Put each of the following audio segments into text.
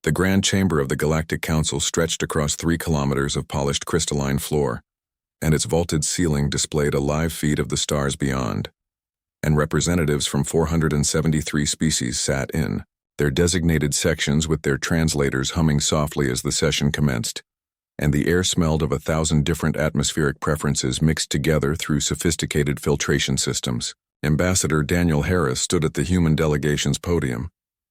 The grand chamber of the Galactic Council stretched across 3 kilometers of polished crystalline floor, and its vaulted ceiling displayed a live feed of the stars beyond, and representatives from 473 species sat in their designated sections with their translators humming softly as the session commenced, and the air smelled of 1,000 different atmospheric preferences mixed together through sophisticated filtration systems. Ambassador Daniel Harris stood at the human delegation's podium,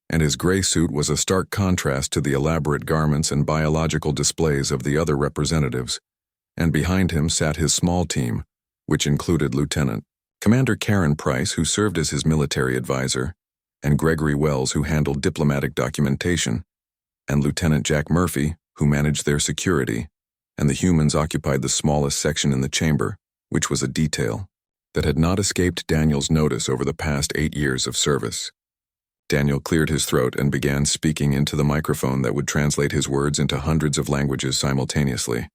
and his gray suit was a stark contrast to the elaborate garments and biological displays of the other representatives, and behind him sat his small team, which included Lieutenant Commander Karen Price, who served as his military advisor, and Gregory Wells, who handled diplomatic documentation, and Lieutenant Jack Murphy, who managed their security, and the humans occupied the smallest section in the chamber, which was a detail that had not escaped Daniel's notice over the past 8 years of service. Daniel cleared his throat and began speaking into the microphone that would translate his words into hundreds of languages simultaneously,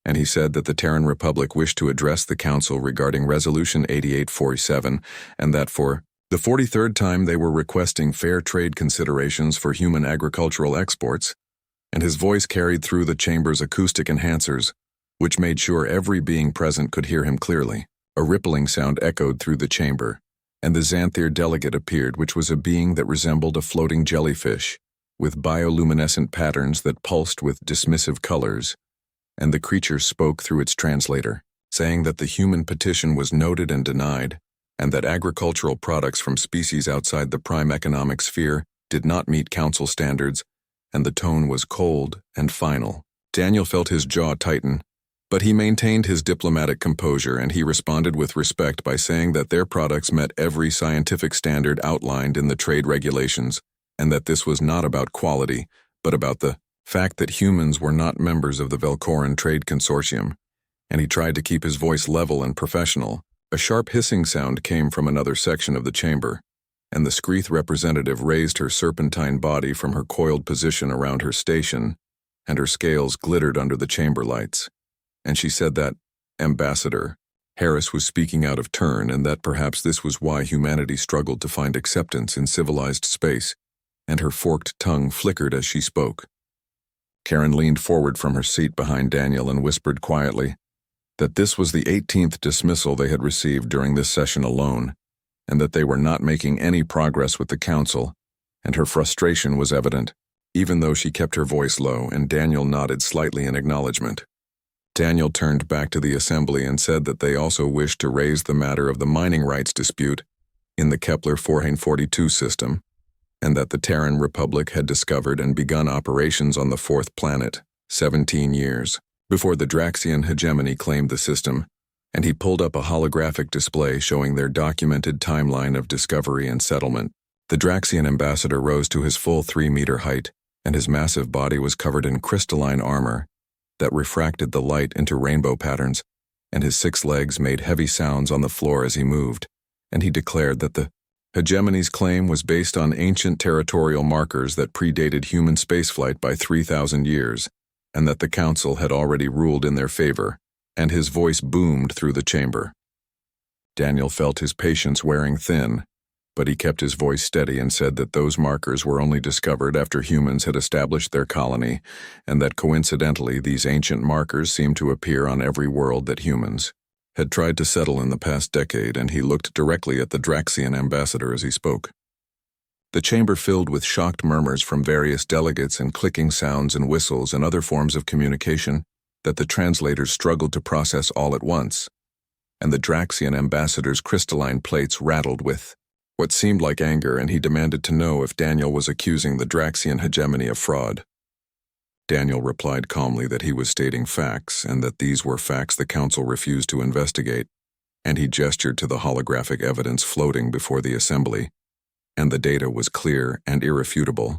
and he said that the Terran Republic wished to address the Council regarding Resolution 8847, and that for the 43rd time they were requesting fair trade considerations for human agricultural exports, and his voice carried through the chamber's acoustic enhancers, which made sure every being present could hear him clearly. A rippling sound echoed through the chamber, and the Xanthir delegate appeared, which was a being that resembled a floating jellyfish, with bioluminescent patterns that pulsed with dismissive colors, and the creature spoke through its translator, saying that the human petition was noted and denied, and that agricultural products from species outside the prime economic sphere did not meet Council standards, and the tone was cold and final. Daniel felt his jaw tighten, but he maintained his diplomatic composure, and he responded with respect by saying that their products met every scientific standard outlined in the trade regulations, and that this was not about quality, but about the fact that humans were not members of the Velcoran Trade Consortium, and he tried to keep his voice level and professional. A sharp hissing sound came from another section of the chamber, and the Screeth representative raised her serpentine body from her coiled position around her station, and her scales glittered under the chamber lights. And she said that Ambassador Harris was speaking out of turn, and that perhaps this was why humanity struggled to find acceptance in civilized space, and her forked tongue flickered as she spoke. Karen leaned forward from her seat behind Daniel and whispered quietly that this was the 18th dismissal they had received during this session alone, and that they were not making any progress with the Council, and her frustration was evident, even though she kept her voice low, and Daniel nodded slightly in acknowledgement. Daniel turned back to the assembly and said that they also wished to raise the matter of the mining rights dispute in the Kepler 442 system, and that the Terran Republic had discovered and begun operations on the 4th planet 17 years before the Draxian hegemony claimed the system, and he pulled up a holographic display showing their documented timeline of discovery and settlement. The Draxian ambassador rose to his full 3-meter height, and his massive body was covered in crystalline armor that refracted the light into rainbow patterns, and his 6 legs made heavy sounds on the floor as he moved, and he declared that the hegemony's claim was based on ancient territorial markers that predated human spaceflight by 3,000 years, and that the Council had already ruled in their favor, and his voice boomed through the chamber. Daniel felt his patience wearing thin, but he kept his voice steady and said that those markers were only discovered after humans had established their colony, and that coincidentally these ancient markers seemed to appear on every world that humans had tried to settle in the past decade, and he looked directly at the Draxian ambassador as he spoke. The chamber filled with shocked murmurs from various delegates and clicking sounds and whistles and other forms of communication that the translators struggled to process all at once, and the Draxian ambassador's crystalline plates rattled with what seemed like anger, and he demanded to know if Daniel was accusing the Draxian hegemony of fraud. Daniel replied calmly that he was stating facts, and that these were facts the Council refused to investigate, and he gestured to the holographic evidence floating before the assembly, and the data was clear and irrefutable,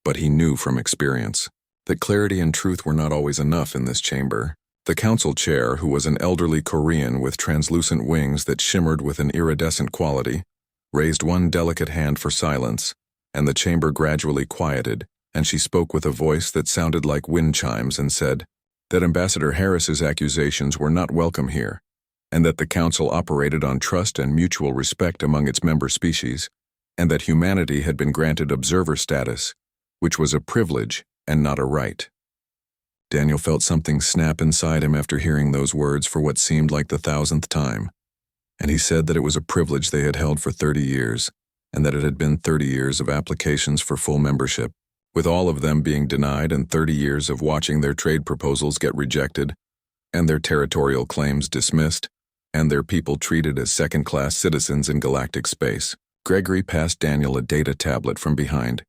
but he knew from experience that clarity and truth were not always enough in this chamber. The Council chair, who was an elderly Korean with translucent wings that shimmered with an iridescent quality, raised one delicate hand for silence, and the chamber gradually quieted, and she spoke with a voice that sounded like wind chimes and said that Ambassador Harris's accusations were not welcome here, and that the Council operated on trust and mutual respect among its member species, and that humanity had been granted observer status, which was a privilege and not a right. Daniel felt something snap inside him after hearing those words for what seemed like the 1,000th time, and he said that it was a privilege they had held for 30 years, and that it had been 30 years of applications for full membership, with all of them being denied and 30 years of watching their trade proposals get rejected, and their territorial claims dismissed, and their people treated as second-class citizens in galactic space. Gregory passed Daniel a data tablet from behind,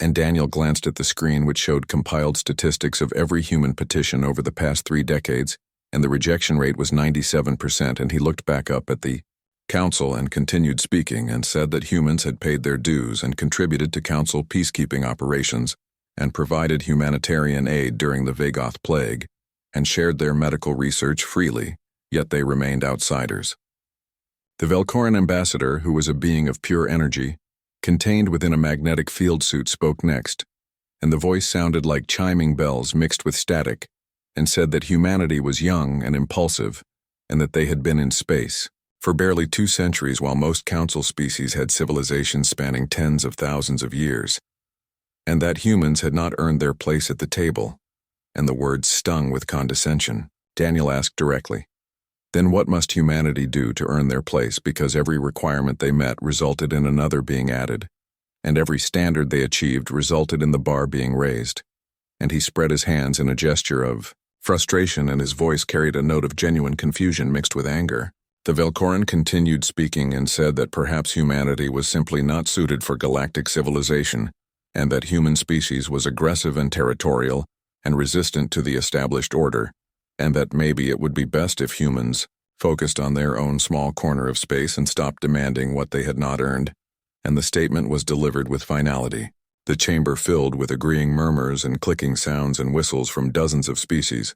and Daniel glanced at the screen which showed compiled statistics of every human petition over the past 3 decades, and the rejection rate was 97%, and he looked back up at the Council and continued speaking and said that humans had paid their dues and contributed to Council peacekeeping operations and provided humanitarian aid during the Vagoth plague and shared their medical research freely, yet they remained outsiders. The Velcoran ambassador, who was a being of pure energy, contained within a magnetic field suit, spoke next, and the voice sounded like chiming bells mixed with static, and said that humanity was young and impulsive, and that they had been in space for barely 2 centuries while most council species had civilizations spanning tens of thousands of years, and that humans had not earned their place at the table, and the words stung with condescension. Daniel asked directly, "Then what must humanity do to earn their place, because every requirement they met resulted in another being added, and every standard they achieved resulted in the bar being raised?" And he spread his hands in a gesture of frustration, and his voice carried a note of genuine confusion mixed with anger. The Velcoran continued speaking and said that perhaps humanity was simply not suited for galactic civilization, and that human species was aggressive and territorial and resistant to the established order, and that maybe it would be best if humans focused on their own small corner of space and stopped demanding what they had not earned, and the statement was delivered with finality. The chamber filled with agreeing murmurs and clicking sounds and whistles from dozens of species,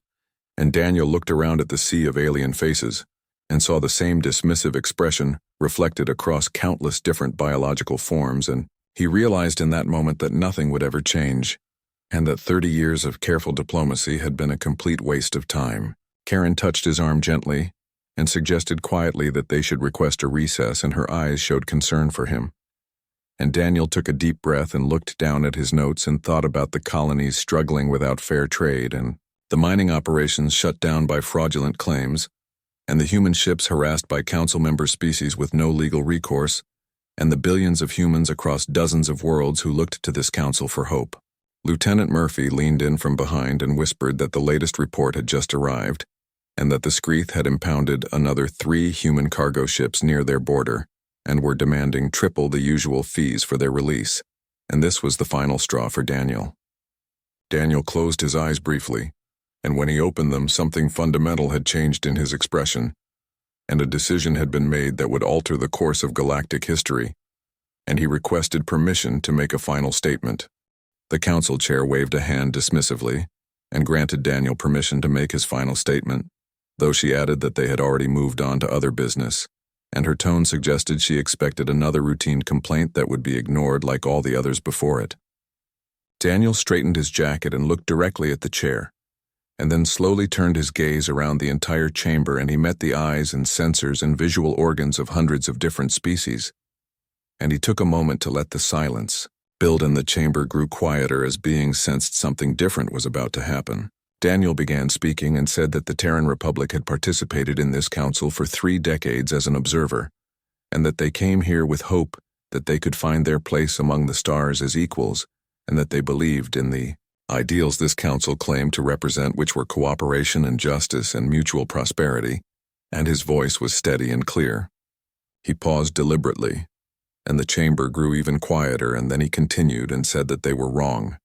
and Daniel looked around at the sea of alien faces and saw the same dismissive expression reflected across countless different biological forms, and he realized in that moment that nothing would ever change, and that 30 years of careful diplomacy had been a complete waste of time. Karen touched his arm gently and suggested quietly that they should request a recess, and her eyes showed concern for him. And Daniel took a deep breath and looked down at his notes and thought about the colonies struggling without fair trade, and the mining operations shut down by fraudulent claims, and the human ships harassed by council member species with no legal recourse, and the billions of humans across dozens of worlds who looked to this council for hope. Lieutenant Murphy leaned in from behind and whispered that the latest report had just arrived, and that the Screeth had impounded another 3 human cargo ships near their border, and were demanding triple the usual fees for their release, and this was the final straw for Daniel. Daniel closed his eyes briefly, and when he opened them, something fundamental had changed in his expression, and a decision had been made that would alter the course of galactic history, and he requested permission to make a final statement. The council chair waved a hand dismissively and granted Daniel permission to make his final statement, though she added that they had already moved on to other business, and her tone suggested she expected another routine complaint that would be ignored like all the others before it. Daniel straightened his jacket and looked directly at the chair, and then slowly turned his gaze around the entire chamber, and he met the eyes and sensors and visual organs of hundreds of different species. And he took a moment to let the silence build, and the chamber grew quieter as beings sensed something different was about to happen. Daniel began speaking and said that the Terran Republic had participated in this council for 3 decades as an observer, and that they came here with hope that they could find their place among the stars as equals, and that they believed in the ideals this council claimed to represent, which were cooperation and justice and mutual prosperity, and his voice was steady and clear. He paused deliberately, and the chamber grew even quieter, and then he continued and said that they were wrong,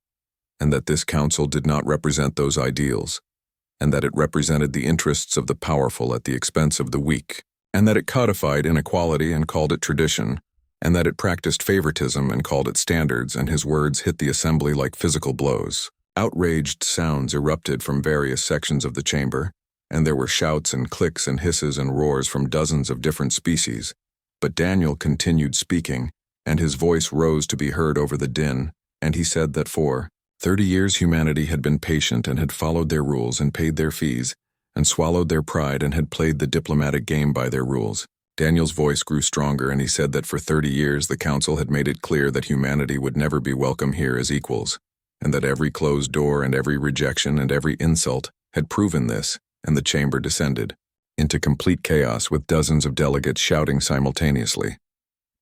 and that this council did not represent those ideals, and that it represented the interests of the powerful at the expense of the weak, and that it codified inequality and called it tradition, and that it practiced favoritism and called it standards, and his words hit the assembly like physical blows. Outraged sounds erupted from various sections of the chamber, and there were shouts and clicks and hisses and roars from dozens of different species. But Daniel continued speaking, and his voice rose to be heard over the din, and he said that for 30 years humanity had been patient and had followed their rules and paid their fees, and swallowed their pride and had played the diplomatic game by their rules. Daniel's voice grew stronger, and he said that for 30 years the council had made it clear that humanity would never be welcome here as equals, and that every closed door and every rejection and every insult had proven this, and the chamber descended into complete chaos with dozens of delegates shouting simultaneously.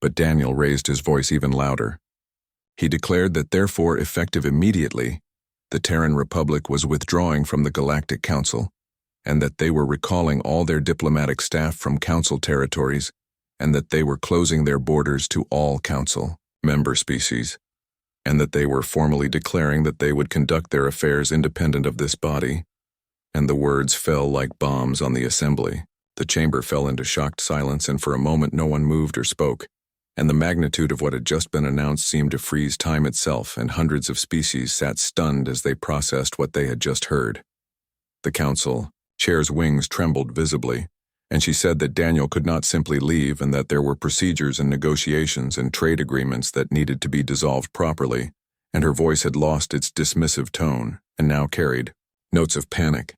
But Daniel raised his voice even louder. He declared that therefore, effective immediately, the Terran Republic was withdrawing from the Galactic Council, and that they were recalling all their diplomatic staff from Council territories, and that they were closing their borders to all Council member species, and that they were formally declaring that they would conduct their affairs independent of this body. And the words fell like bombs on the assembly. The chamber fell into shocked silence, and for a moment no one moved or spoke, and the magnitude of what had just been announced seemed to freeze time itself, and hundreds of species sat stunned as they processed what they had just heard. The council chair's wings trembled visibly, and she said that Daniel could not simply leave, and that there were procedures and negotiations and trade agreements that needed to be dissolved properly, and her voice had lost its dismissive tone and now carried notes of panic.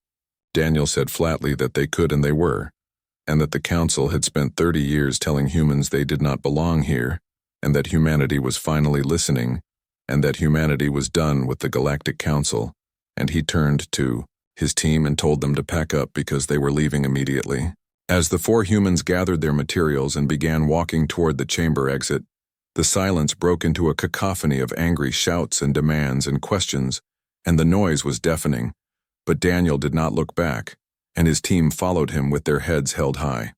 Daniel said flatly that they could and they were, and that the council had spent 30 years telling humans they did not belong here, and that humanity was finally listening, and that humanity was done with the Galactic Council, and he turned to his team and told them to pack up because they were leaving immediately. As the 4 humans gathered their materials and began walking toward the chamber exit, the silence broke into a cacophony of angry shouts and demands and questions, and the noise was deafening. But Daniel did not look back, and his team followed him with their heads held high.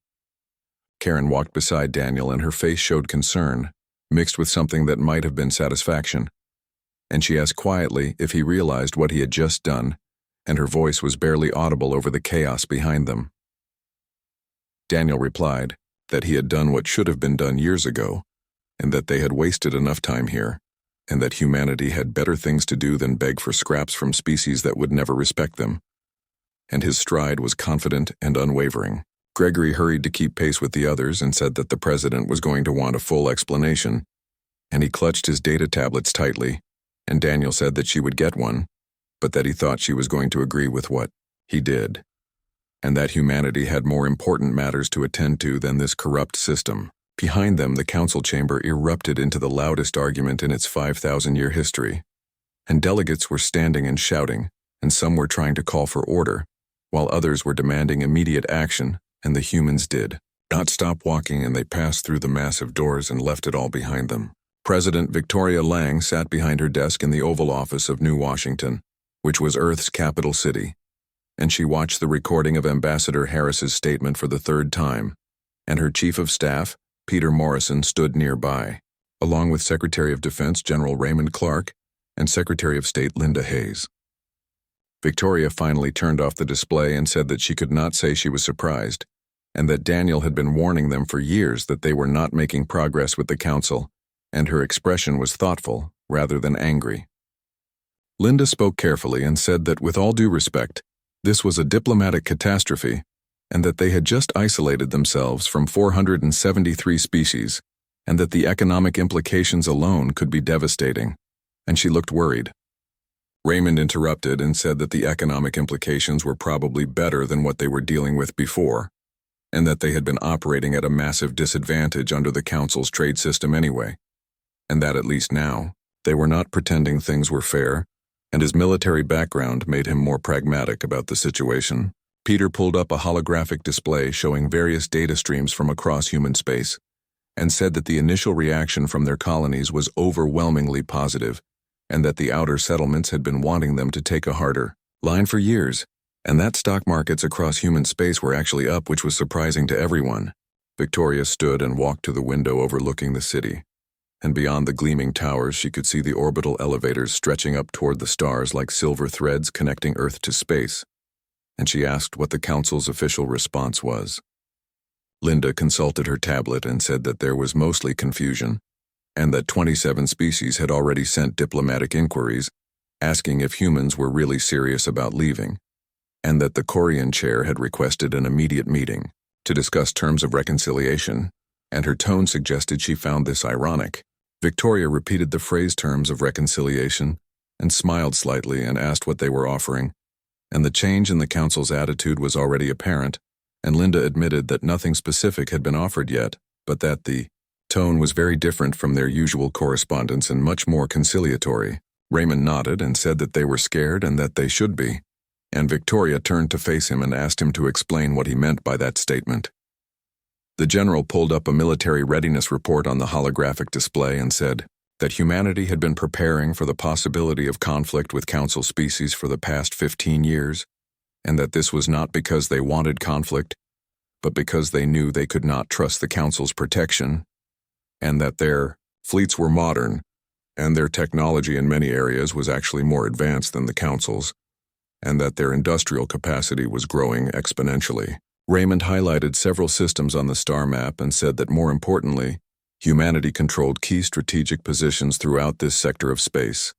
Karen walked beside Daniel, and her face showed concern, mixed with something that might have been satisfaction. And she asked quietly if he realized what he had just done, and her voice was barely audible over the chaos behind them. Daniel replied that he had done what should have been done years ago, and that they had wasted enough time here, and that humanity had better things to do than beg for scraps from species that would never respect them. And his stride was confident and unwavering. Gregory hurried to keep pace with the others and said that the president was going to want a full explanation, and he clutched his data tablets tightly, and Daniel said that she would get one, but that he thought she was going to agree with what he did, and that humanity had more important matters to attend to than this corrupt system. Behind them, the council chamber erupted into the loudest argument in its 5,000-year history, and delegates were standing and shouting, and some were trying to call for order, while others were demanding immediate action, and the humans did not stop walking, and they passed through the massive doors and left it all behind them. President Victoria Lang sat behind her desk in the Oval Office of New Washington, which was Earth's capital city, and she watched the recording of Ambassador Harris's statement for the 3rd time, and her chief of staff, Peter Morrison, stood nearby, along with Secretary of Defense General Raymond Clark and Secretary of State Linda Hayes. Victoria finally turned off the display and said that she could not say she was surprised, and that Daniel had been warning them for years that they were not making progress with the council, and her expression was thoughtful rather than angry. Linda spoke carefully and said that with all due respect, this was a diplomatic catastrophe, and that they had just isolated themselves from 473 species, and that the economic implications alone could be devastating, and she looked worried. Raymond interrupted and said that the economic implications were probably better than what they were dealing with before, and that they had been operating at a massive disadvantage under the Council's trade system anyway, and that at least now, they were not pretending things were fair, and his military background made him more pragmatic about the situation. Peter pulled up a holographic display showing various data streams from across human space, and said that the initial reaction from their colonies was overwhelmingly positive, and that the outer settlements had been wanting them to take a harder line for years, and that stock markets across human space were actually up, which was surprising to everyone. Victoria stood and walked to the window overlooking the city, and beyond the gleaming towers she could see the orbital elevators stretching up toward the stars like silver threads connecting Earth to space, and she asked what the Council's official response was. Linda consulted her tablet and said that there was mostly confusion, and that 27 species had already sent diplomatic inquiries asking if humans were really serious about leaving, and that the Korean chair had requested an immediate meeting to discuss terms of reconciliation, and her tone suggested she found this ironic. Victoria repeated the phrase terms of reconciliation and smiled slightly and asked what they were offering, and the change in the Council's attitude was already apparent, and Linda admitted that nothing specific had been offered yet, but that the tone was very different from their usual correspondence and much more conciliatory. Raymond nodded and said that they were scared and that they should be, and Victoria turned to face him and asked him to explain what he meant by that statement. The general pulled up a military readiness report on the holographic display and said that humanity had been preparing for the possibility of conflict with Council species for the past 15 years, and that this was not because they wanted conflict, but because they knew they could not trust the Council's protection, and that their fleets were modern, and their technology in many areas was actually more advanced than the Council's, and that their industrial capacity was growing exponentially. Raymond highlighted several systems on the star map and said that more importantly, humanity controlled key strategic positions throughout this sector of space,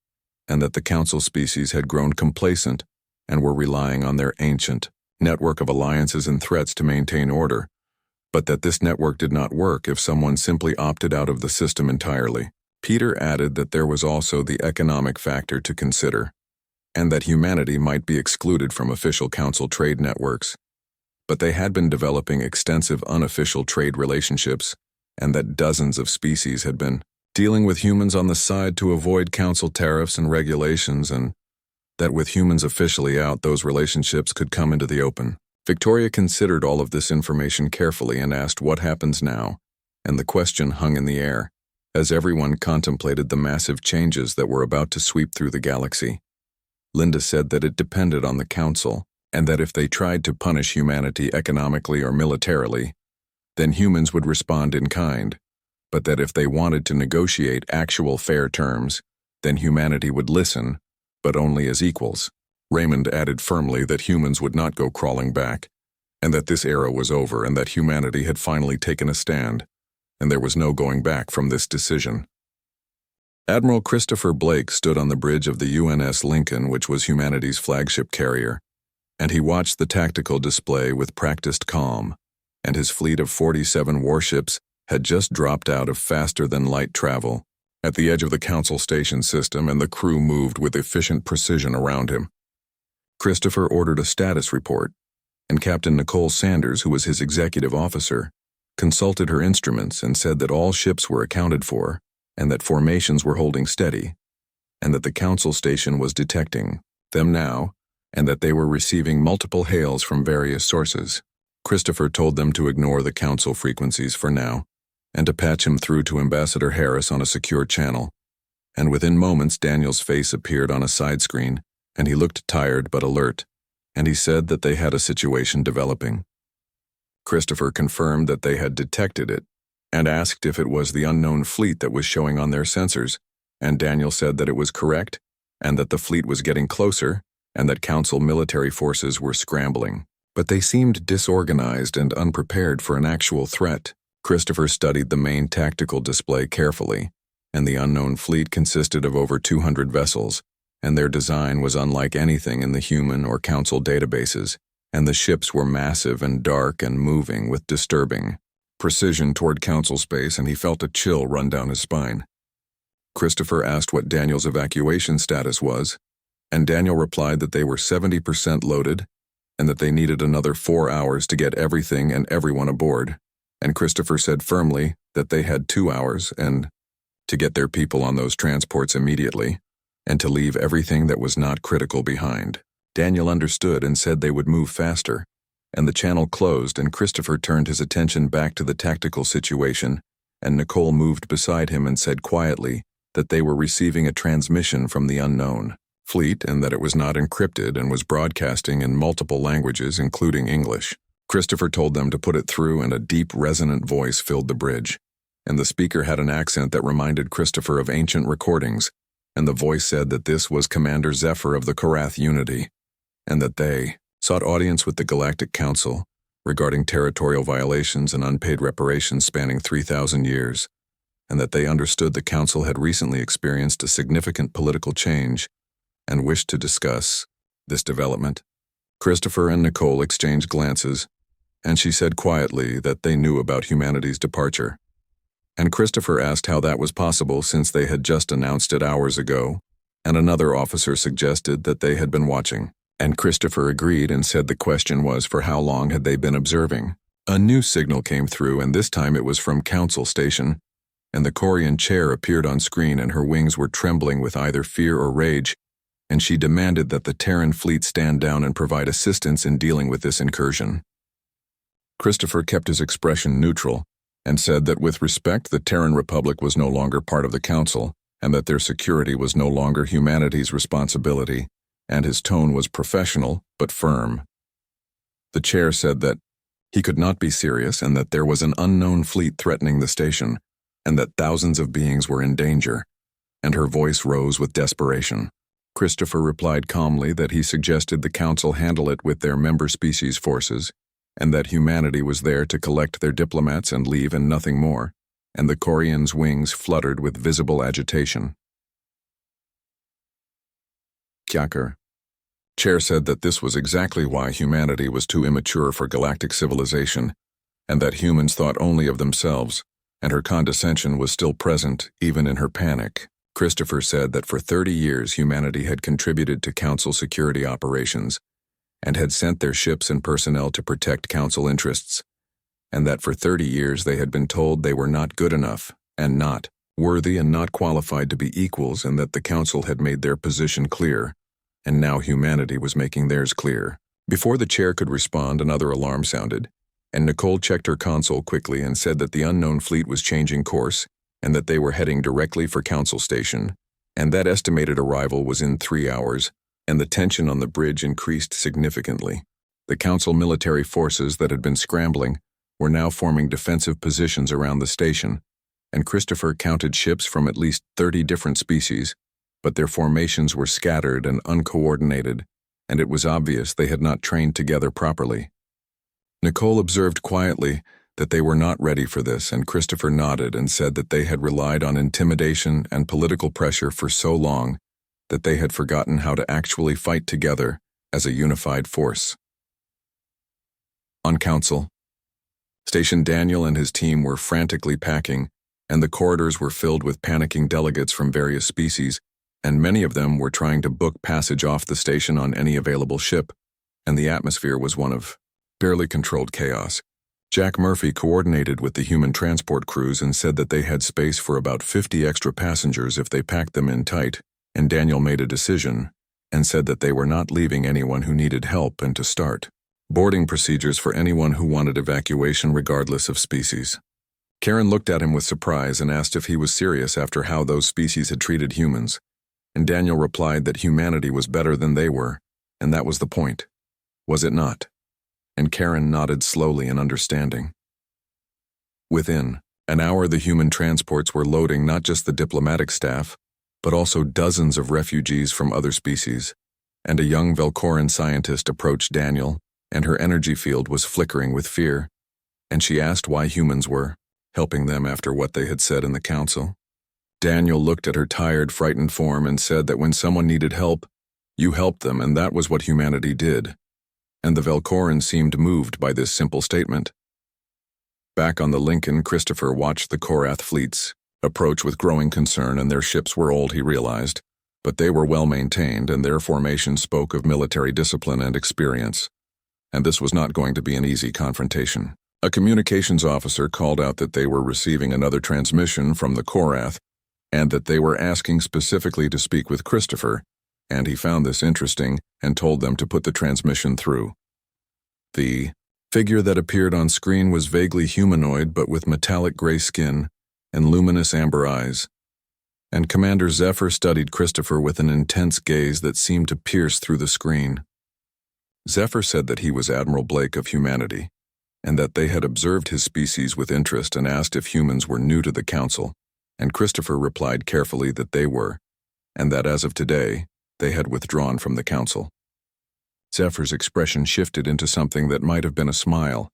and that the Council species had grown complacent and were relying on their ancient network of alliances and threats to maintain order, but that this network did not work if someone simply opted out of the system entirely. Peter added that there was also the economic factor to consider, and that humanity might be excluded from official Council trade networks, but they had been developing extensive unofficial trade relationships, and that dozens of species had been dealing with humans on the side to avoid Council tariffs and regulations, and that with humans officially out, those relationships could come into the open. Victoria considered all of this information carefully and asked what happens now, and the question hung in the air, as everyone contemplated the massive changes that were about to sweep through the galaxy. Linda said that it depended on the Council, and that if they tried to punish humanity economically or militarily, then humans would respond in kind, but that if they wanted to negotiate actual fair terms, then humanity would listen, but only as equals. Raymond added firmly that humans would not go crawling back, and that this era was over and that humanity had finally taken a stand, and there was no going back from this decision. Admiral Christopher Blake stood on the bridge of the UNS Lincoln, which was humanity's flagship carrier, and he watched the tactical display with practiced calm, and his fleet of 47 warships had just dropped out of faster-than-light travel at the edge of the Council station system, and the crew moved with efficient precision around him. Christopher ordered a status report, and Captain Nicole Sanders, who was his executive officer, consulted her instruments and said that all ships were accounted for, and that formations were holding steady, and that the Council station was detecting them now, and that they were receiving multiple hails from various sources. Christopher told them to ignore the Council frequencies for now, and to patch him through to Ambassador Harris on a secure channel, and within moments Daniel's face appeared on a side screen, and he looked tired but alert, and he said that they had a situation developing. Christopher confirmed that they had detected it, and asked if it was the unknown fleet that was showing on their sensors, and Daniel said that it was correct, and that the fleet was getting closer, and that Council military forces were scrambling. But they seemed disorganized and unprepared for an actual threat. Christopher studied the main tactical display carefully, and the unknown fleet consisted of over 200 vessels, and their design was unlike anything in the human or Council databases, and the ships were massive and dark and moving with disturbing precision toward Council space, and he felt a chill run down his spine. Christopher asked what Daniel's evacuation status was, and Daniel replied that they were 70% loaded, and that they needed another 4 hours to get everything and everyone aboard, and Christopher said firmly that they had 2 hours and to get their people on those transports immediately, and to leave everything that was not critical behind. Daniel understood and said they would move faster, and the channel closed, and Christopher turned his attention back to the tactical situation, and Nicole moved beside him and said quietly that they were receiving a transmission from the unknown fleet and that it was not encrypted and was broadcasting in multiple languages, including English. Christopher told them to put it through, and a deep, resonant voice filled the bridge, and the speaker had an accent that reminded Christopher of ancient recordings, and the voice said that this was Commander Zephyr of the Korath Unity, and that they sought audience with the Galactic Council regarding territorial violations and unpaid reparations spanning 3,000 years, and that they understood the Council had recently experienced a significant political change and wished to discuss this development. Christopher and Nicole exchanged glances, and she said quietly that they knew about humanity's departure. And Christopher asked how that was possible since they had just announced it hours ago, and another officer suggested that they had been watching. And Christopher agreed and said the question was for how long had they been observing. A new signal came through, and this time it was from Council Station, and the Corian chair appeared on screen and her wings were trembling with either fear or rage, and she demanded that the Terran fleet stand down and provide assistance in dealing with this incursion. Christopher kept his expression neutral and said that with respect the Terran Republic was no longer part of the Council and that their security was no longer humanity's responsibility, and his tone was professional but firm. The chair said that he could not be serious and that there was an unknown fleet threatening the station and that thousands of beings were in danger, and her voice rose with desperation. Christopher replied calmly that he suggested the Council handle it with their member species forces, and that humanity was there to collect their diplomats and leave and nothing more, and the Corian's wings fluttered with visible agitation. Kyaker. Chair said that this was exactly why humanity was too immature for galactic civilization, and that humans thought only of themselves, and her condescension was still present even in her panic. Christopher said that for 30 years humanity had contributed to Council security operations, and had sent their ships and personnel to protect Council interests, and that for 30 years they had been told they were not good enough, and not worthy and not qualified to be equals, and that the Council had made their position clear, and now humanity was making theirs clear. Before the chair could respond, another alarm sounded, and Nicole checked her console quickly and said that the unknown fleet was changing course, and that they were heading directly for Council Station, and that estimated arrival was in 3 hours, and the tension on the bridge increased significantly. The Council military forces that had been scrambling were now forming defensive positions around the station, and Christopher counted ships from at least 30 different species, but their formations were scattered and uncoordinated, and it was obvious they had not trained together properly. Nicole observed quietly that they were not ready for this, and Christopher nodded and said that they had relied on intimidation and political pressure for so long that they had forgotten how to actually fight together as a unified force. On Council Station, Daniel and his team were frantically packing, and the corridors were filled with panicking delegates from various species, and many of them were trying to book passage off the station on any available ship, and the atmosphere was one of barely controlled chaos. Jack Murphy coordinated with the human transport crews and said that they had space for about 50 extra passengers if they packed them in tight, and Daniel made a decision and said that they were not leaving anyone who needed help and to start boarding procedures for anyone who wanted evacuation regardless of species. Karen looked at him with surprise and asked if he was serious after how those species had treated humans, and Daniel replied that humanity was better than they were, and that was the point. Was it not? And Karen nodded slowly in understanding. Within an hour, the human transports were loading not just the diplomatic staff, but also dozens of refugees from other species, and a young Velcoran scientist approached Daniel, and her energy field was flickering with fear, and she asked why humans were helping them after what they had said in the Council. Daniel looked at her tired, frightened form and said that when someone needed help, you helped them, and that was what humanity did. And the Velcoran seemed moved by this simple statement. Back on the Lincoln, Christopher watched the Korath fleets approach with growing concern, and their ships were old, he realized, but they were well maintained, and their formation spoke of military discipline and experience. And this was not going to be an easy confrontation. A communications officer called out that they were receiving another transmission from the Korath, and that they were asking specifically to speak with Christopher, and he found this interesting and told them to put the transmission through. The figure that appeared on screen was vaguely humanoid but with metallic gray skin and luminous amber eyes, and Commander Zephyr studied Christopher with an intense gaze that seemed to pierce through the screen. Zephyr said that he was Admiral Blake of humanity, and that they had observed his species with interest and asked if humans were new to the Council, and Christopher replied carefully that they were, and that as of today, they had withdrawn from the Council. Zephyr's expression shifted into something that might have been a smile,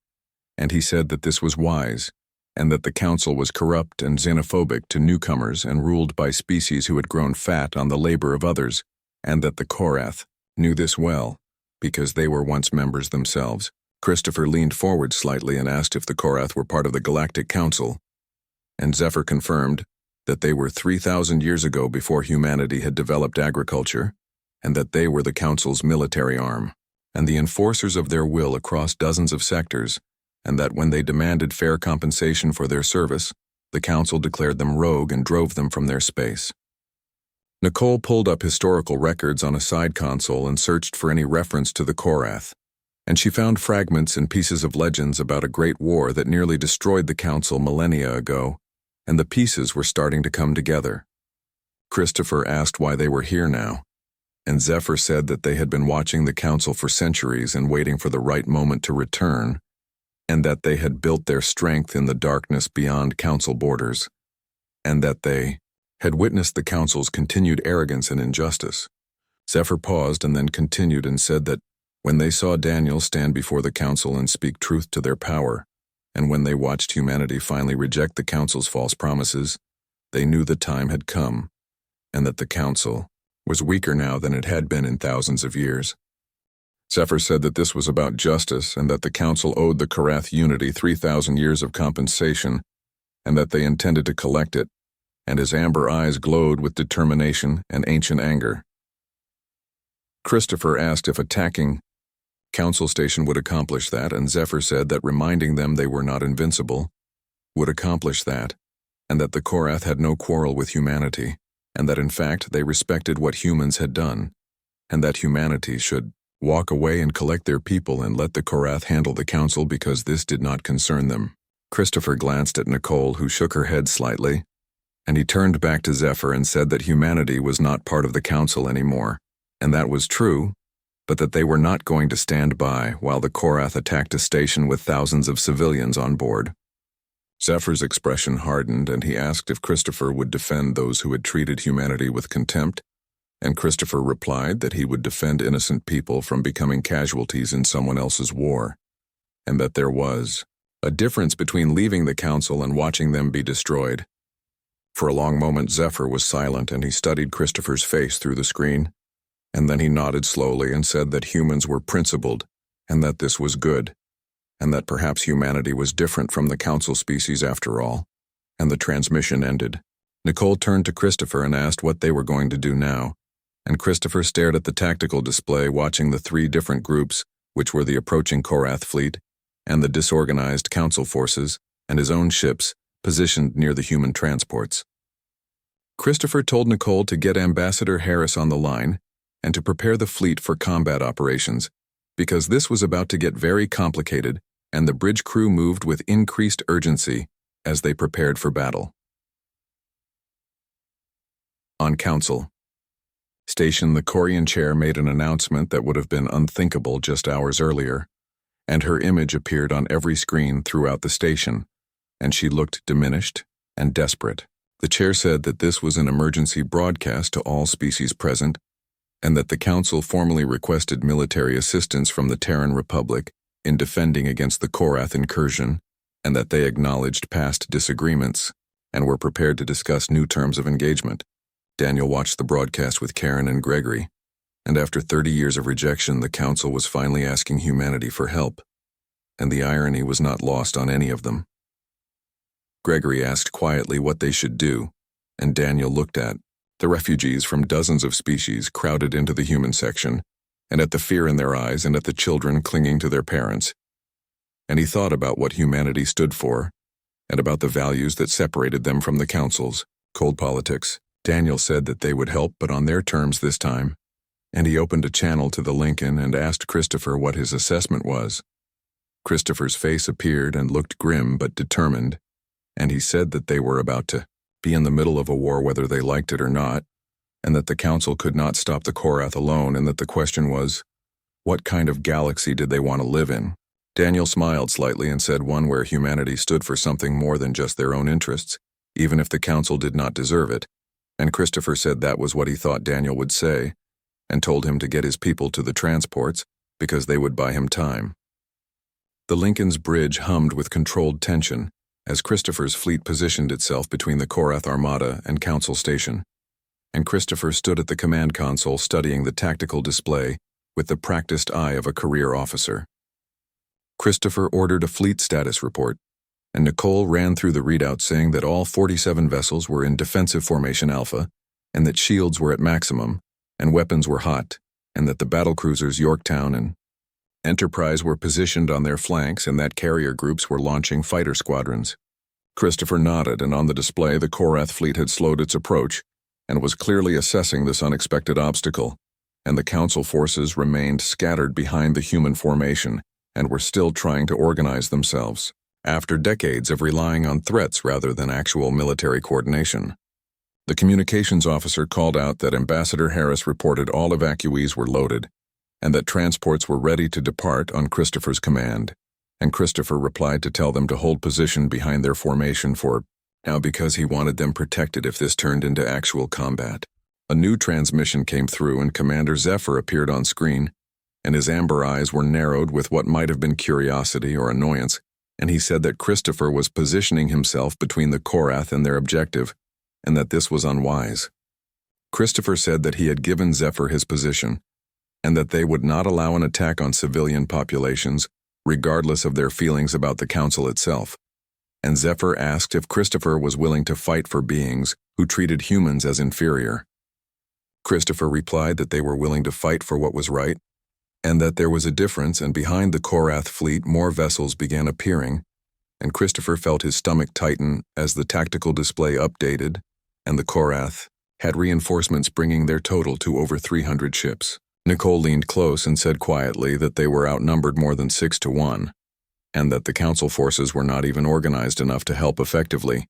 and he said that this was wise, and that the Council was corrupt and xenophobic to newcomers and ruled by species who had grown fat on the labor of others, and that the Korath knew this well, because they were once members themselves. Christopher leaned forward slightly and asked if the Korath were part of the Galactic Council, and Zephyr confirmed that they were 3,000 years ago before humanity had developed agriculture, and that they were the Council's military arm, and the enforcers of their will across dozens of sectors, and that when they demanded fair compensation for their service, the Council declared them rogue and drove them from their space. Nicole pulled up historical records on a side console and searched for any reference to the Korath, and she found fragments and pieces of legends about a great war that nearly destroyed the Council millennia ago, and the pieces were starting to come together. Christopher asked why they were here now, and Zephyr said that they had been watching the Council for centuries and waiting for the right moment to return, and that they had built their strength in the darkness beyond Council borders, and that they had witnessed the Council's continued arrogance and injustice. Zephyr paused and then continued and said that when they saw Daniel stand before the Council and speak truth to their power, and when they watched humanity finally reject the Council's false promises, they knew the time had come, and that the Council was weaker now than it had been in thousands of years. Zephyr said that this was about justice and that the Council owed the Korath unity 3,000 years of compensation, and that they intended to collect it, and his amber eyes glowed with determination and ancient anger. Christopher asked if attacking Council Station would accomplish that, and Zephyr said that reminding them they were not invincible would accomplish that, and that the Korath had no quarrel with humanity, and that in fact they respected what humans had done, and that humanity should walk away and collect their people and let the Korath handle the Council because this did not concern them. Christopher glanced at Nicole, who shook her head slightly, and he turned back to Zephyr and said that humanity was not part of the Council anymore, and that was true, but that they were not going to stand by while the Korath attacked a station with thousands of civilians on board. Zephyr's expression hardened, and he asked if Christopher would defend those who had treated humanity with contempt, and Christopher replied that he would defend innocent people from becoming casualties in someone else's war, and that there was a difference between leaving the Council and watching them be destroyed. For a long moment Zephyr was silent, and he studied Christopher's face through the screen, and then he nodded slowly and said that humans were principled, and that this was good, and that perhaps humanity was different from the Council species after all, and the transmission ended. Nicole turned to Christopher and asked what they were going to do now, and Christopher stared at the tactical display, watching the 3 different groups, which were the approaching Korath fleet, and the disorganized Council forces, and his own ships, positioned near the human transports. Christopher told Nicole to get Ambassador Harris on the line, and to prepare the fleet for combat operations, because this was about to get very complicated, and the bridge crew moved with increased urgency as they prepared for battle. On Council Station, the Corian chair made an announcement that would have been unthinkable just hours earlier, and her image appeared on every screen throughout the station, and she looked diminished and desperate. The chair said that this was an emergency broadcast to all species present, and that the Council formally requested military assistance from the Terran Republic in defending against the Korath incursion, and that they acknowledged past disagreements and were prepared to discuss new terms of engagement. Daniel watched the broadcast with Karen and Gregory, and after 30 years of rejection, the Council was finally asking humanity for help, and the irony was not lost on any of them. Gregory asked quietly what they should do, and Daniel looked at the refugees from dozens of species crowded into the human section, and at the fear in their eyes and at the children clinging to their parents. And he thought about what humanity stood for, and about the values that separated them from the Council's cold politics. Daniel said that they would help, but on their terms this time, and he opened a channel to the Lincoln and asked Christopher what his assessment was. Christopher's face appeared and looked grim but determined, and he said that they were about to be in the middle of a war whether they liked it or not, and that the Council could not stop the Korath alone, and that the question was, what kind of galaxy did they want to live in? Daniel smiled slightly and said one where humanity stood for something more than just their own interests, even if the Council did not deserve it, and Christopher said that was what he thought Daniel would say, and told him to get his people to the transports because they would buy him time. The Lincoln's bridge hummed with controlled tension as Christopher's fleet positioned itself between the Korath Armada and Council Station, and Christopher stood at the command console studying the tactical display with the practiced eye of a career officer. Christopher ordered a fleet status report, and Nicole ran through the readout saying that all 47 vessels were in defensive formation Alpha, and that shields were at maximum, and weapons were hot, and that the battlecruisers Yorktown and Enterprise were positioned on their flanks, and that carrier groups were launching fighter squadrons. Christopher nodded, and on the display the Korath fleet had slowed its approach and was clearly assessing this unexpected obstacle, and the Council forces remained scattered behind the human formation and were still trying to organize themselves, after decades of relying on threats rather than actual military coordination. The communications officer called out that Ambassador Harris reported all evacuees were loaded and that transports were ready to depart on Christopher's command, and Christopher replied to tell them to hold position behind their formation for now because he wanted them protected if this turned into actual combat. A new transmission came through and Commander Zephyr appeared on screen, and his amber eyes were narrowed with what might have been curiosity or annoyance, and he said that Christopher was positioning himself between the Korath and their objective, and that this was unwise. Christopher said that he had given Zephyr his position, and that they would not allow an attack on civilian populations, regardless of their feelings about the Council itself, and Zephyr asked if Christopher was willing to fight for beings who treated humans as inferior. Christopher replied that they were willing to fight for what was right, and that there was a difference, and behind the Korath fleet more vessels began appearing, and Christopher felt his stomach tighten as the tactical display updated, and the Korath had reinforcements bringing their total to over 300 ships. Nicole leaned close and said quietly that they were outnumbered more than 6-1, and that the Council forces were not even organized enough to help effectively,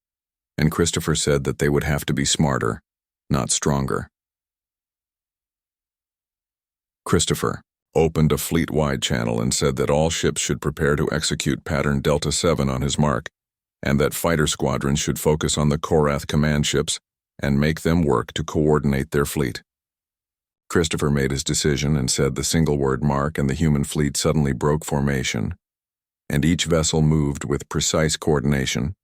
and Christopher said that they would have to be smarter, not stronger. Christopher opened a fleet-wide channel and said that all ships should prepare to execute pattern Delta 7 on his mark, and that fighter squadrons should focus on the Korath command ships and make them work to coordinate their fleet. Christopher made his decision and said the single-word mark, and the human fleet suddenly broke formation, and each vessel moved with precise coordination,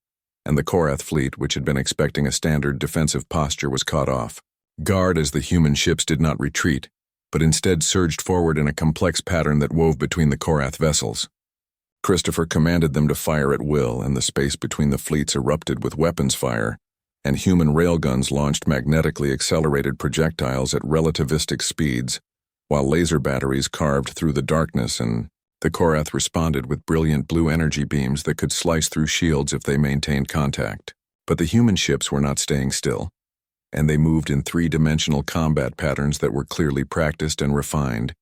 and the Korath fleet, which had been expecting a standard defensive posture, was caught off guard as the human ships did not retreat, but instead surged forward in a complex pattern that wove between the Korath vessels. Christopher commanded them to fire at will, and the space between the fleets erupted with weapons fire, and human railguns launched magnetically accelerated projectiles at relativistic speeds, while laser batteries carved through the darkness, and the Korath responded with brilliant blue energy beams that could slice through shields if they maintained contact. But the human ships were not staying still, and they moved in three-dimensional combat patterns that were clearly practiced and refined,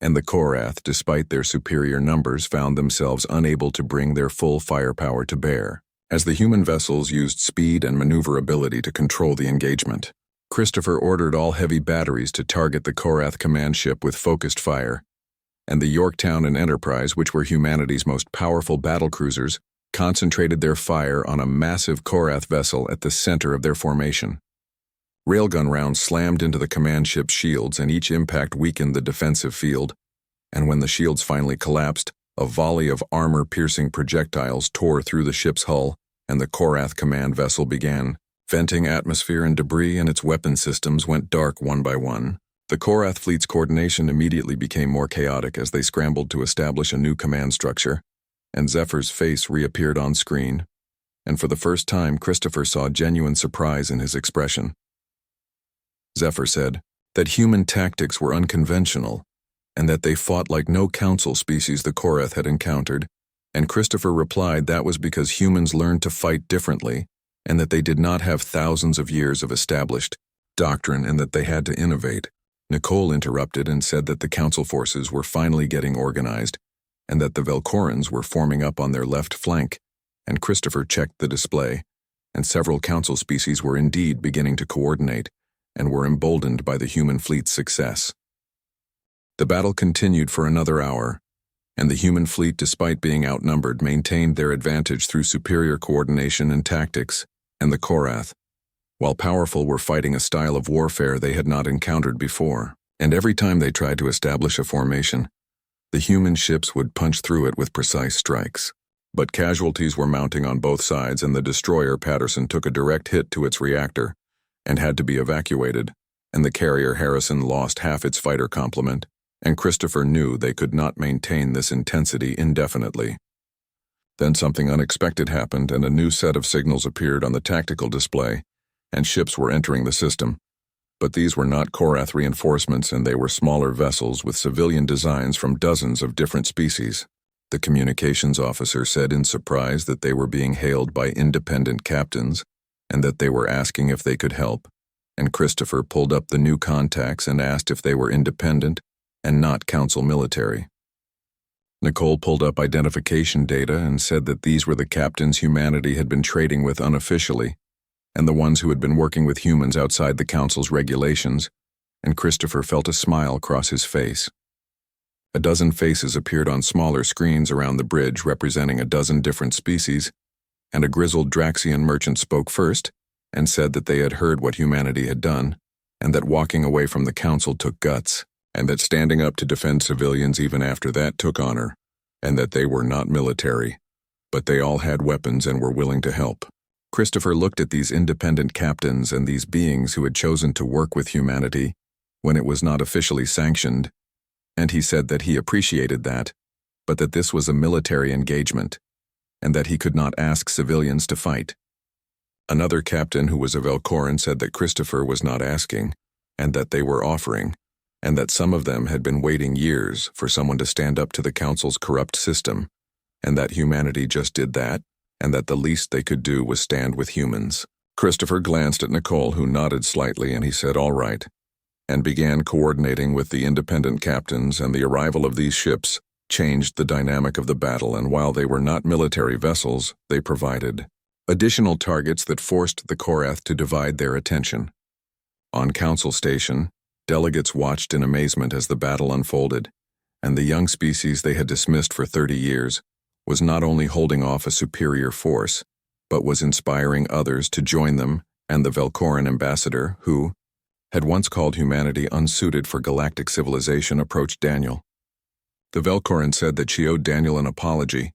and the Korath, despite their superior numbers, found themselves unable to bring their full firepower to bear, as the human vessels used speed and maneuverability to control the engagement. Christopher ordered all heavy batteries to target the Korath command ship with focused fire, and the Yorktown and Enterprise, which were humanity's most powerful battlecruisers, concentrated their fire on a massive Korath vessel at the center of their formation. Railgun rounds slammed into the command ship's shields, and each impact weakened the defensive field, and when the shields finally collapsed, a volley of armor-piercing projectiles tore through the ship's hull, and the Korath command vessel began venting atmosphere and debris, and its weapon systems went dark one by one. The Korath fleet's coordination immediately became more chaotic as they scrambled to establish a new command structure, and Zephyr's face reappeared on screen, and for the first time Christopher saw genuine surprise in his expression. Zephyr said that human tactics were unconventional, and that they fought like no Council species the Korath had encountered, and Christopher replied that was because humans learned to fight differently, and that they did not have thousands of years of established doctrine, and that they had to innovate. Nicole interrupted and said that the Council forces were finally getting organized, and that the Velkorans were forming up on their left flank, and Christopher checked the display, and several Council species were indeed beginning to coordinate, and were emboldened by the human fleet's success. The battle continued for another hour, and the human fleet, despite being outnumbered, maintained their advantage through superior coordination and tactics, and the Korath, while powerful, were fighting a style of warfare they had not encountered before, and every time they tried to establish a formation, the human ships would punch through it with precise strikes. But casualties were mounting on both sides, and the destroyer Patterson took a direct hit to its reactor and had to be evacuated, and the carrier Harrison lost half its fighter complement, and Christopher knew they could not maintain this intensity indefinitely. Then something unexpected happened, and a new set of signals appeared on the tactical display, and ships were entering the system. But these were not Korath reinforcements, and they were smaller vessels with civilian designs from dozens of different species. The communications officer said in surprise that they were being hailed by independent captains and that they were asking if they could help, and Christopher pulled up the new contacts and asked if they were independent and not Council military. Nicole pulled up identification data and said that these were the captains humanity had been trading with unofficially, and the ones who had been working with humans outside the Council's regulations, and Christopher felt a smile cross his face. A dozen faces appeared on smaller screens around the bridge representing a dozen different species, and a grizzled Draxian merchant spoke first and said that they had heard what humanity had done, and that walking away from the Council took guts, and that standing up to defend civilians even after that took honor, and that they were not military, but they all had weapons and were willing to help. Christopher looked at these independent captains and these beings who had chosen to work with humanity when it was not officially sanctioned, and he said that he appreciated that, but that this was a military engagement, and that he could not ask civilians to fight. Another captain who was a Velcoran said that Christopher was not asking, and that they were offering, and that some of them had been waiting years for someone to stand up to the Council's corrupt system, and that humanity just did that, and that the least they could do was stand with humans. Christopher glanced at Nicole, who nodded slightly, and he said, "All right," and began coordinating with the independent captains, and the arrival of these ships changed the dynamic of the battle, and while they were not military vessels, they provided additional targets that forced the Korath to divide their attention. On Council Station, delegates watched in amazement as the battle unfolded, and the young species they had dismissed for 30 years was not only holding off a superior force, but was inspiring others to join them, and the Velcoran ambassador, who had once called humanity unsuited for galactic civilization, approached Daniel. The Velcoran said that she owed Daniel an apology,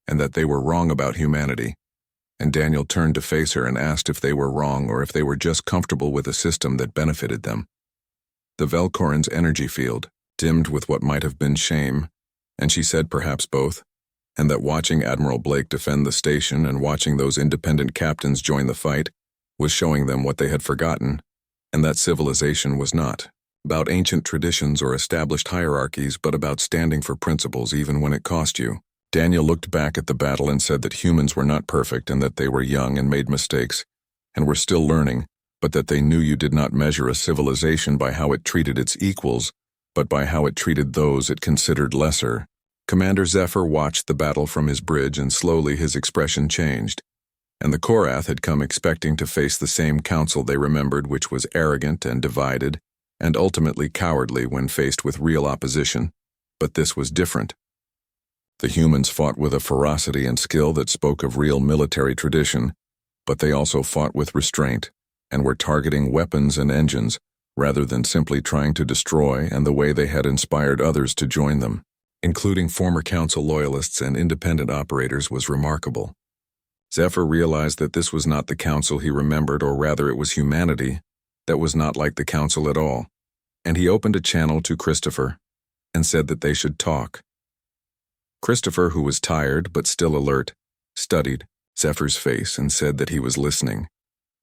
and that they were wrong about humanity, and Daniel turned to face her and asked if they were wrong or if they were just comfortable with a system that benefited them. The Velcoran's energy field dimmed with what might have been shame, and she said perhaps both, and that watching Admiral Blake defend the station and watching those independent captains join the fight was showing them what they had forgotten, and that civilization was not about ancient traditions or established hierarchies, but about standing for principles even when it cost you. Daniel looked back at the battle and said that humans were not perfect and that they were young and made mistakes and were still learning, but that they knew you did not measure a civilization by how it treated its equals, but by how it treated those it considered lesser. Commander Zephyr watched the battle from his bridge, and slowly his expression changed. And the Korath had come expecting to face the same council they remembered, which was arrogant and divided, and ultimately cowardly when faced with real opposition. But this was different. The humans fought with a ferocity and skill that spoke of real military tradition, but they also fought with restraint, and were targeting weapons and engines, rather than simply trying to destroy, and the way they had inspired others to join them, including former council loyalists and independent operators, was remarkable. Zephyr realized that this was not the council he remembered, or rather it was humanity that was not like the council at all, and he opened a channel to Christopher and said that they should talk. Christopher, who was tired but still alert, studied Zephyr's face and said that he was listening,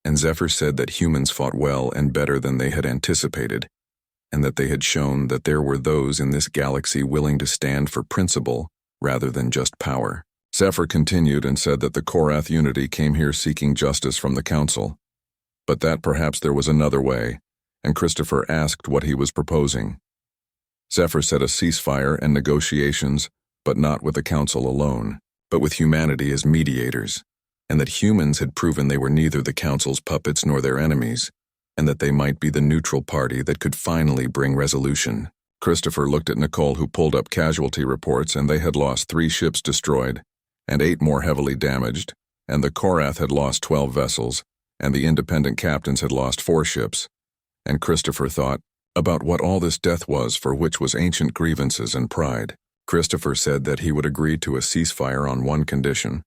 and Zephyr said that humans fought well and better than they had anticipated, and that they had shown that there were those in this galaxy willing to stand for principle rather than just power. Zephyr continued and said that the Korath unity came here seeking justice from the council, but that perhaps there was another way, and Christopher asked what he was proposing. Zephyr said a ceasefire and negotiations, but not with the council alone, but with humanity as mediators, and that humans had proven they were neither the council's puppets nor their enemies, and that they might be the neutral party that could finally bring resolution. Christopher looked at Nicole, who pulled up casualty reports, and they had lost 3 ships destroyed, and 8 more heavily damaged, and the Korath had lost 12 vessels, and the independent captains had lost 4 ships. And Christopher thought about what all this death was, for which was ancient grievances and pride. Christopher said that he would agree to a ceasefire on one condition,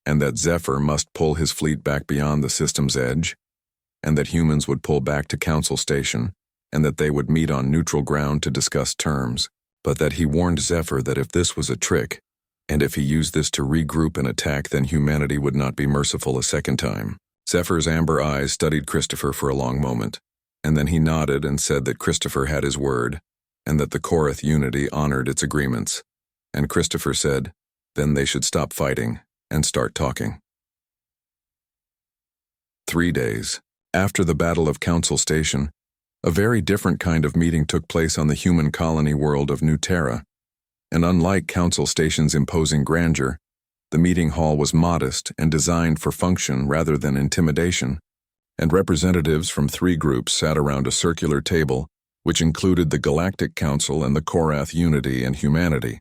and that Zephyr must pull his fleet back beyond the system's edge, and that humans would pull back to Council Station, and that they would meet on neutral ground to discuss terms, but that he warned Zephyr that if this was a trick, and if he used this to regroup and attack, then humanity would not be merciful a second time. Zephyr's amber eyes studied Christopher for a long moment, and then he nodded and said that Christopher had his word, and that the Korath unity honored its agreements. And Christopher said, Then they should stop fighting and start talking. 3 days after the Battle of Council Station, a very different kind of meeting took place on the human colony world of New Terra. And unlike Council Station's imposing grandeur, the meeting hall was modest and designed for function rather than intimidation, and representatives from 3 groups sat around a circular table, which included the Galactic Council and the Korath Unity and Humanity.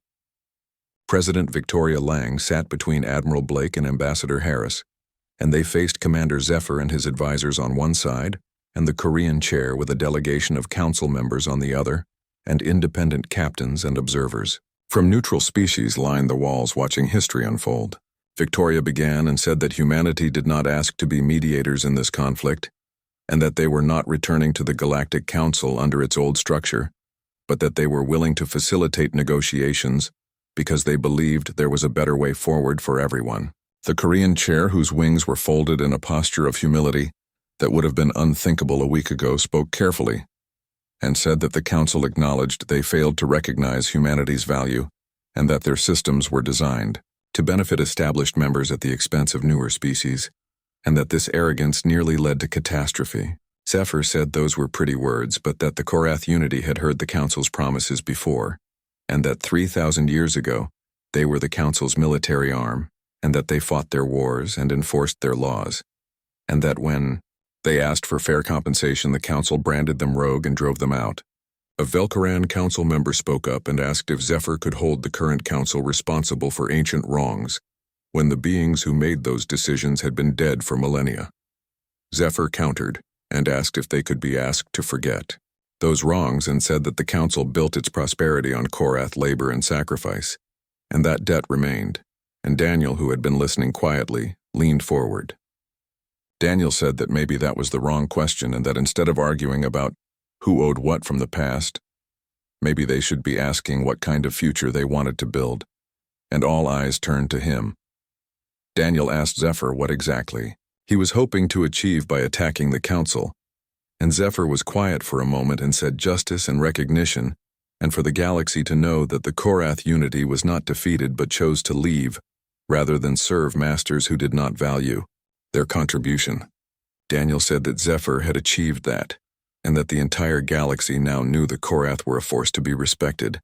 President Victoria Lang sat between Admiral Blake and Ambassador Harris, and they faced Commander Zephyr and his advisors on one side, and the Korean chair with a delegation of council members on the other, and independent captains and observers from neutral species lined the walls watching history unfold. Victoria began and said that humanity did not ask to be mediators in this conflict, and that they were not returning to the Galactic Council under its old structure, but that they were willing to facilitate negotiations because they believed there was a better way forward for everyone. The Korean chair, whose wings were folded in a posture of humility that would have been unthinkable a week ago, spoke carefully and said that the Council acknowledged they failed to recognize humanity's value and that their systems were designed to benefit established members at the expense of newer species, and that this arrogance nearly led to catastrophe. Zephyr said those were pretty words, but that the Korath Unity had heard the Council's promises before, and that 3,000 years ago they were the Council's military arm, and that they fought their wars and enforced their laws, and that when they asked for fair compensation, the Council branded them rogue and drove them out. A Velcaran Council member spoke up and asked if Zephyr could hold the current Council responsible for ancient wrongs, when the beings who made those decisions had been dead for millennia. Zephyr countered and asked if they could be asked to forget those wrongs, and said that the Council built its prosperity on Korath labor and sacrifice, and that debt remained, and Daniel, who had been listening quietly, leaned forward. Daniel said that maybe that was the wrong question, and that instead of arguing about who owed what from the past, maybe they should be asking what kind of future they wanted to build, and all eyes turned to him. Daniel asked Zephyr what exactly he was hoping to achieve by attacking the Council, and Zephyr was quiet for a moment and said justice and recognition, and for the galaxy to know that the Korath Unity was not defeated but chose to leave, rather than serve masters who did not value their contribution. Daniel said that Zephyr had achieved that, and that the entire galaxy now knew the Korath were a force to be respected,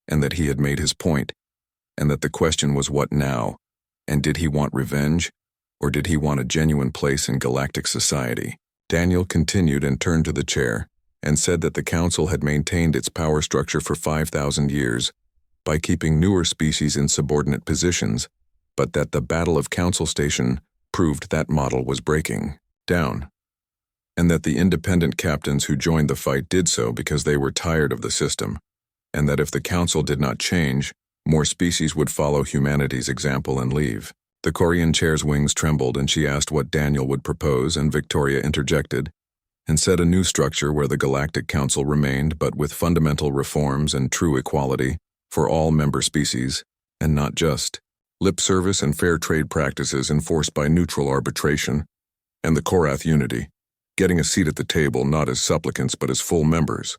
and that he had made his point, and that the question was what now, and did he want revenge, or did he want a genuine place in galactic society? Daniel continued and turned to the chair, and said that the Council had maintained its power structure for 5,000 years by keeping newer species in subordinate positions, but that the Battle of Council Station proved that model was breaking down, and that the independent captains who joined the fight did so because they were tired of the system, and that if the Council did not change, more species would follow humanity's example and leave. The Korean chair's wings trembled, and she asked what Daniel would propose, and Victoria interjected and said a new structure where the Galactic Council remained, but with fundamental reforms and true equality for all member species, and not just lip service and fair trade practices enforced by neutral arbitration, and the Korath Unity, getting a seat at the table not as supplicants but as full members.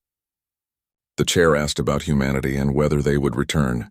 The chair asked about humanity and whether they would return,